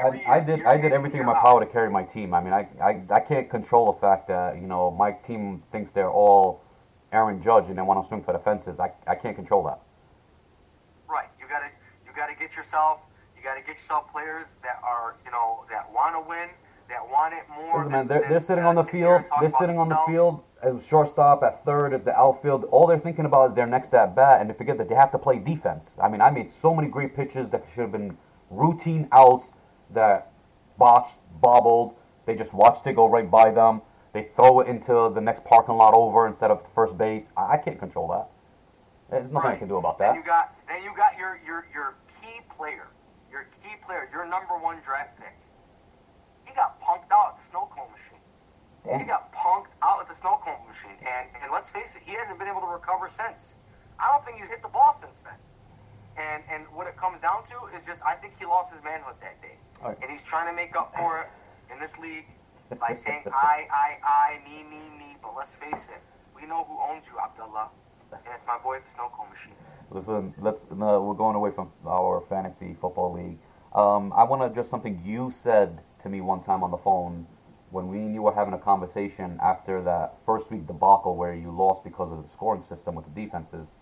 I did everything in my power to carry my team. I mean, I can't control the fact that, my team thinks they're all Aaron Judge and they want to swing for the fences. I can't control that. Right. You gotta get yourself players that are, that want to win, that want it more. Listen, man, they're sitting on the field. They're sitting on the field as shortstop, at third, at the outfield. All they're thinking about is their next at bat, and they forget that they have to play defense. I mean, I made so many great pitches that should have been routine outs that botched, bobbled. They just watched it go right by them. They throw it into the next parking lot over instead of first base. I can't control that. There's nothing I can do about that. Then you got your key player, your number one draft pick. He got punked out at the snow cone machine. Damn. He got punked out at the snow cone machine, and let's face it, he hasn't been able to recover since. I don't think he's hit the ball since then. And what it comes down to is just, I think he lost his manhood that day. Right. And he's trying to make up for it in this league by saying, I, me. But let's face it, we know who owns you, Abdullah. And it's my boy at the snow cone machine. Listen, we're going away from our fantasy football league. I want to address something you said to me one time on the phone when me and you were having a conversation after that first week debacle where you lost because of the scoring system with the defenses.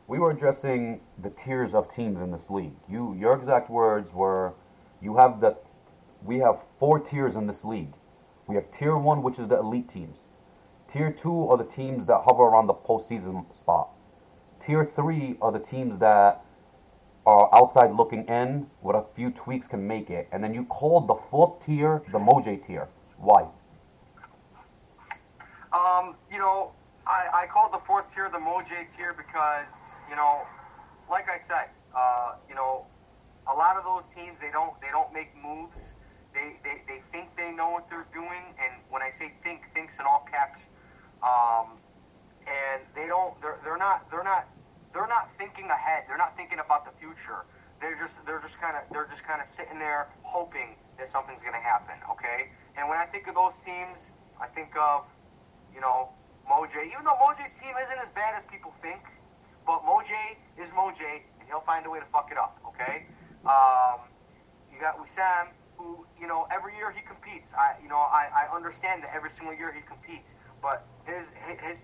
We were addressing the tiers of teams in this league. Your exact words were, we have 4 tiers in this league. We have tier 1, which is the elite teams. Tier 2 are the teams that hover around the postseason spot. Tier 3 are the teams that are outside looking in, with a few tweaks can make it. And then you called the 4th tier the Moj tier. Why? I called the 4th tier the Moj tier because, like I said, a lot of those teams, they don't make moves. They think they know what they're doing, and when I say think's in all caps. And they're not thinking ahead. They're not thinking about the future. They're just kind of sitting there hoping that something's going to happen. Okay. And when I think of those teams, I think of, Moj. Even though Moj's team isn't as bad as people think, but Moj is Moj, and he'll find a way to fuck it up. Okay. You got Wissam, who, every year he competes. I understand that every single year he competes, but his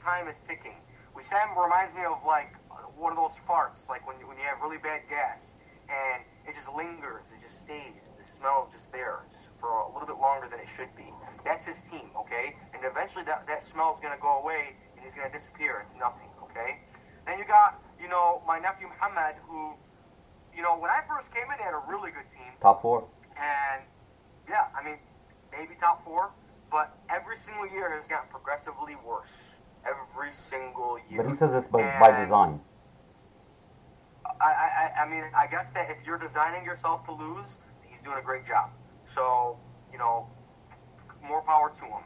time is ticking. Wissam reminds me of like one of those farts, like when you have really bad gas, and it just lingers, it just stays, the smell's just there for a little bit longer than it should be. That's his team, okay? And eventually that smell's going to go away, and he's going to disappear into nothing, okay? Then you got, my nephew Muhammad, who, when I first came in, he had a really good team. Top 4. And, yeah, I mean, maybe top 4, but every single year has gotten progressively worse. Every single year. But he says this by design. I mean, I guess that if you're designing yourself to lose, he's doing a great job. So, more power to him.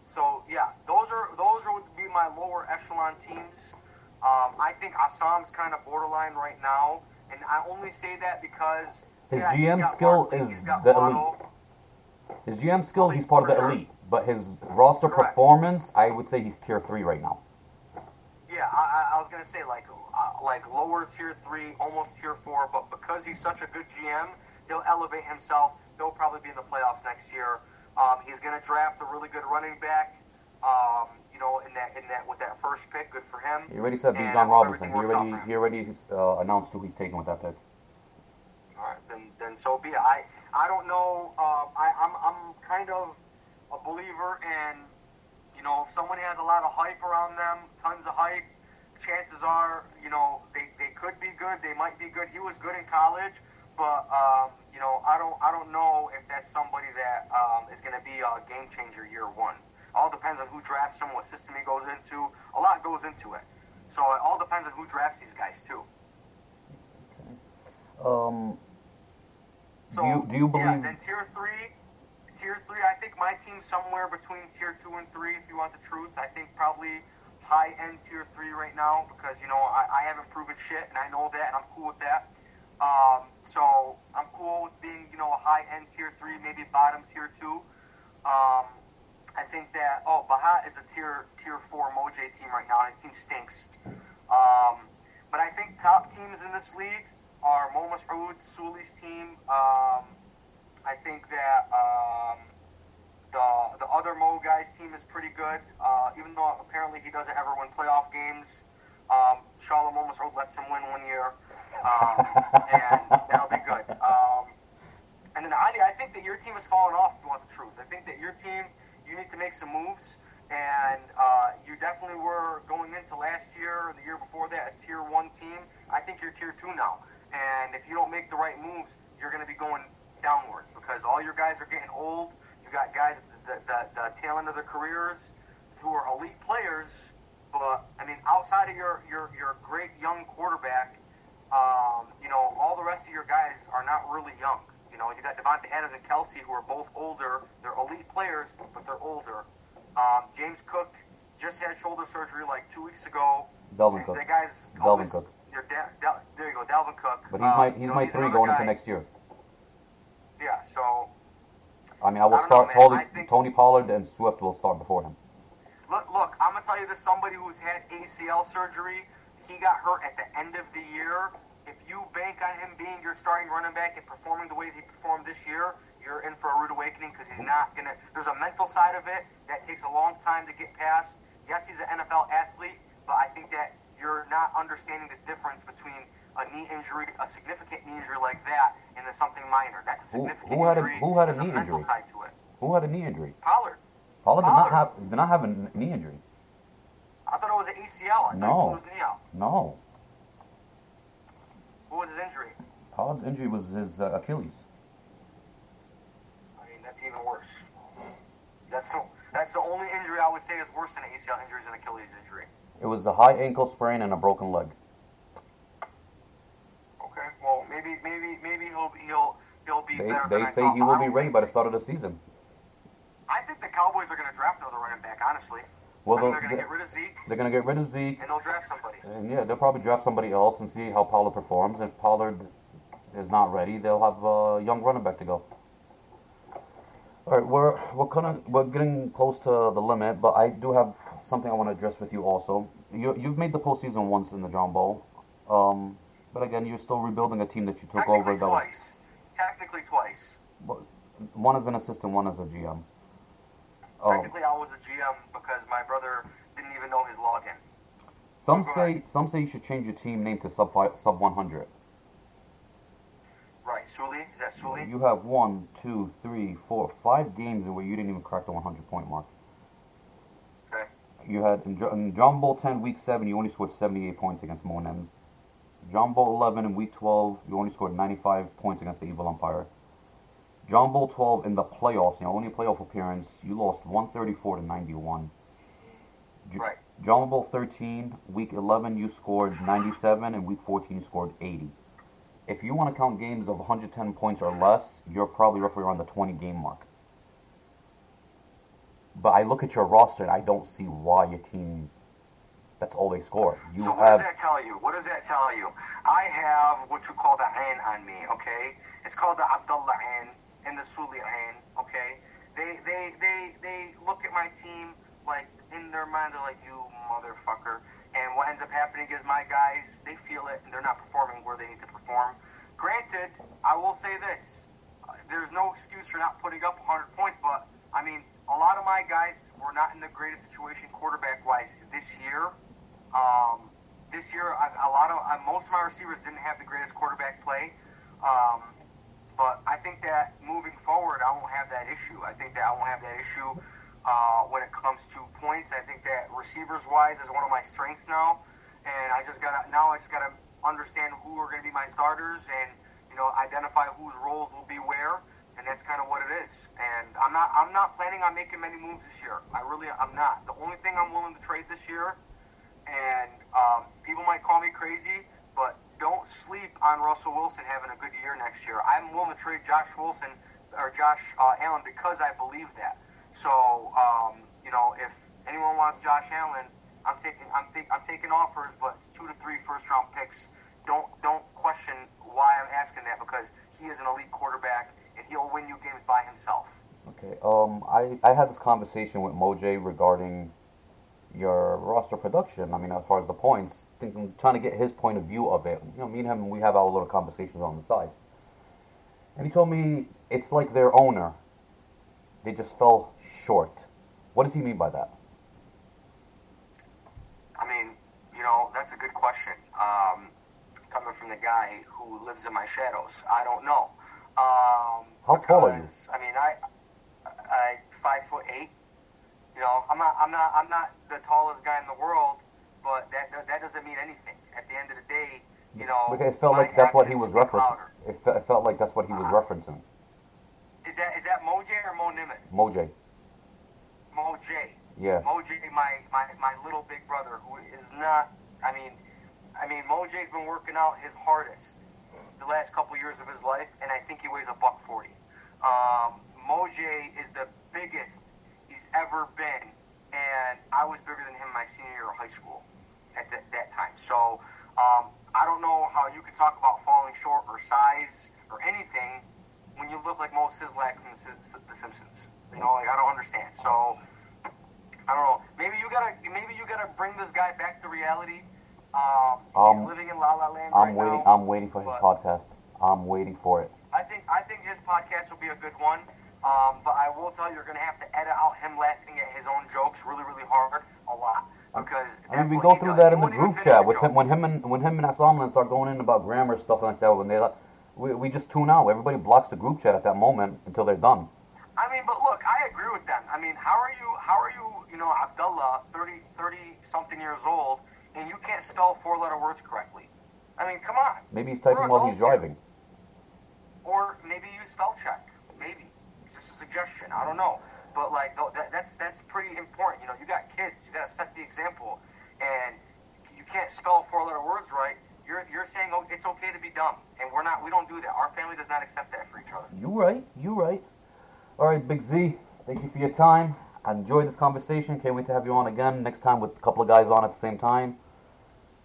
So yeah, those would be my lower echelon teams. I think Assam's kind of borderline right now, and I only say that because his GM skill is the elite. His GM skill, he's part of the elite, but his roster performance, I would say he's tier 3 right now. Yeah, I was gonna say like lower tier 3, almost tier 4, but because he's such a good GM, he'll elevate himself. He'll probably be in the playoffs next year. He's gonna draft a really good running back. In that with that first pick, good for him. He already said Bijan Robinson. He already announced who he's taking with that pick. All right, then so be it. I don't know. I'm kind of a believer in, if someone has a lot of hype around them, tons of hype, chances are, they could be good. They might be good. He was good in college, but I don't know if that's somebody that is going to be a game changer year 1. All depends on who drafts him, what system he goes into. A lot goes into it. So it all depends on who drafts these guys too. Okay. Do you believe? Yeah, then tier 3, I think my team's somewhere between tier 2 and 3, if you want the truth. I think probably high-end tier 3 right now because, I haven't proven shit, and I know that, and I'm cool with that. So I'm cool with being, a high-end tier 3, maybe bottom tier 2. I think that, Baha is a tier 4 Moj team right now. His team stinks. But I think top teams in this league are Mo Mas'ud, Suli's team, I think that the other Mo guy's team is pretty good. Even though apparently he doesn't ever win playoff games. Shalom almost lets him win 1 year, and that'll be good. And then I think that your team has fallen off, if you want the truth. I think that your team, you need to make some moves, and you definitely were going into last year or the year before that a Tier 1 team. I think you're Tier 2 now, and if you don't make the right moves, you're going to be going downwards because all your guys are getting old. You got guys at the tail end of their careers who are elite players, but, I mean, outside of your great young quarterback, all the rest of your guys are not really young. You got Devontae Adams and Kelsey, who are both older. They're elite players, but they're older. James Cook just had shoulder surgery like 2 weeks ago. Dalvin Cook. The guy's Dalvin Cook. There you go, Dalvin Cook. But he's my 3 going into next year. Yeah, so... I mean, I will start Tony Pollard and Swift will start before him. Look, I'm going to tell you this, somebody who's had ACL surgery, he got hurt at the end of the year. If you bank on him being your starting running back and performing the way he performed this year, you're in for a rude awakening because he's not going to... There's a mental side of it that takes a long time to get past. Yes, he's an NFL athlete, but I think that you're not understanding the difference between a knee injury, a significant knee injury like that, and something minor. That's a significant injury. Who had a knee mental injury? Side to it. Who had a knee injury? Pollard. Pollard did not have a knee injury. I thought it was an ACL. I thought it was knee out. No. What was his injury? Pollard's injury was his Achilles. I mean, that's even worse. That's the only injury I would say is worse than an ACL injury is an Achilles injury. It was a high ankle sprain and a broken leg. Okay, well maybe he'll be better. They say he will be ready by the start of the season. I think the Cowboys are going to draft another running back. Honestly, well, they're going to get rid of Zeke. They're going to get rid of Zeke, and they'll draft somebody. And yeah, they'll probably draft somebody else and see how Pollard performs. If Pollard is not ready, they'll have a young running back to go. All right, we're getting close to the limit, but I do have something I want to address with you also. You've made the postseason once in the John Bowl, but again, you're still rebuilding a team that you took over. Technically twice. But one as an assistant, one as a GM. Technically, I was a GM because my brother didn't even know his login. Some say you should change your team name to sub 100. Right, Sully? Is that Sully? You have 1, 2, 3, 4, 5 games where you didn't even crack the 100-point mark. Okay. You had in John Bowl 10, Week 7, you only scored 78 points against Monems. John Bowl 11 in Week 12, you only scored 95 points against the Evil Empire. John Bowl 12 in the playoffs, only playoff appearance, you lost 134 to 91. Right. John Bowl 13, Week 11, you scored 97, and Week 14, you scored 80. If you want to count games of 110 points or less, you're probably roughly around the 20-game mark. But I look at your roster, and I don't see why your team, that's all they score. So what does that tell you? What does that tell you? I have what you call the Ain on me, okay? It's called the Abdullah Ain and the Sully Ain, okay? They look at my team like, in their mind, they're like, you motherfucker. And what ends up happening is my guys, they feel it, and they're not performing where they need to perform. Granted, I will say this. There's no excuse for not putting up 100 points, but, I mean, a lot of my guys were not in the greatest situation quarterback-wise this year. Most of my receivers didn't have the greatest quarterback play. But I think that moving forward, I won't have that issue. When it comes to points. I think that receivers-wise is one of my strengths now, and I just gotta understand who are going to be my starters and identify whose roles will be where, and that's kind of what it is. And I'm not planning on making many moves this year. I'm not. The only thing I'm willing to trade this year, and people might call me crazy, but don't sleep on Russell Wilson having a good year next year. I'm willing to trade Josh Allen because I believe that. So, if anyone wants Josh Allen, I'm taking offers, but it's 2 to 3 first-round picks. Don't question why I'm asking that, because he is an elite quarterback and he'll win you games by himself. Okay. I had this conversation with Moj regarding your roster production. I mean, as far as the points, trying to get his point of view of it. Me and him, we have our little conversations on the side. And he told me it's like their owner. They just fell short. What does he mean by that? I mean, that's a good question. Coming from the guy who lives in my shadows, I don't know. How tall are you? I mean, I 5'8". I'm not the tallest guy in the world, but that doesn't mean anything. At the end of the day, Because it felt like that's what he was referencing. It felt like that's what he was referencing. Is that Moj or Mo Nimit? Moj. Moj. Yeah. Moj, my little big brother, who is not. I mean, Moj's been working out his hardest the last couple years of his life, and I think he weighs $140. Moj is the biggest he's ever been, and I was bigger than him my senior year of high school at that time. So I don't know how you could talk about falling short or size or anything when you look like Mo Sizlak from The Simpsons. I don't understand. So I don't know. Maybe you gotta bring this guy back to reality. He's living in La La Land now. I'm waiting for his podcast. I'm waiting for it. I think his podcast will be a good one. But I will tell you, you're gonna have to edit out him laughing at his own jokes really, really hard, a lot, because we go through that in the group chat with him when him and Asalman start going in about grammar stuff like that. When we just tune out. Everybody blocks the group chat at that moment until they're done. I mean, but look, I agree with them. I mean, how are you, Abdullah, 30 something years old, and you can't spell 4-letter words correctly? I mean, come on. Maybe he's typing while he's driving. Or maybe you spell check. Maybe. It's just a suggestion. I don't know. But that's pretty important. You got kids. You got to set the example. And you can't spell 4-letter words right. You're saying it's okay to be dumb, and we don't do that. Our family does not accept that for each other. You right. All right, Big Z. Thank you for your time. I enjoyed this conversation. Can't wait to have you on again next time with a couple of guys on at the same time.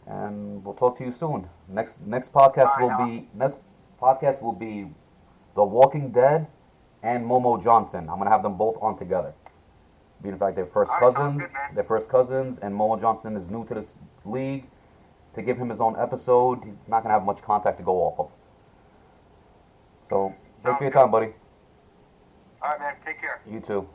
And we'll talk to you soon. Next podcast will be The Walking Dead and Momo Johnson. I'm gonna have them both on together. Being in fact they're first cousins. They're first cousins, and Momo Johnson is new to this league. To give him his own episode, he's not gonna have much contact to go off of. So, thanks for your time, buddy. All right, man. Take care. You too.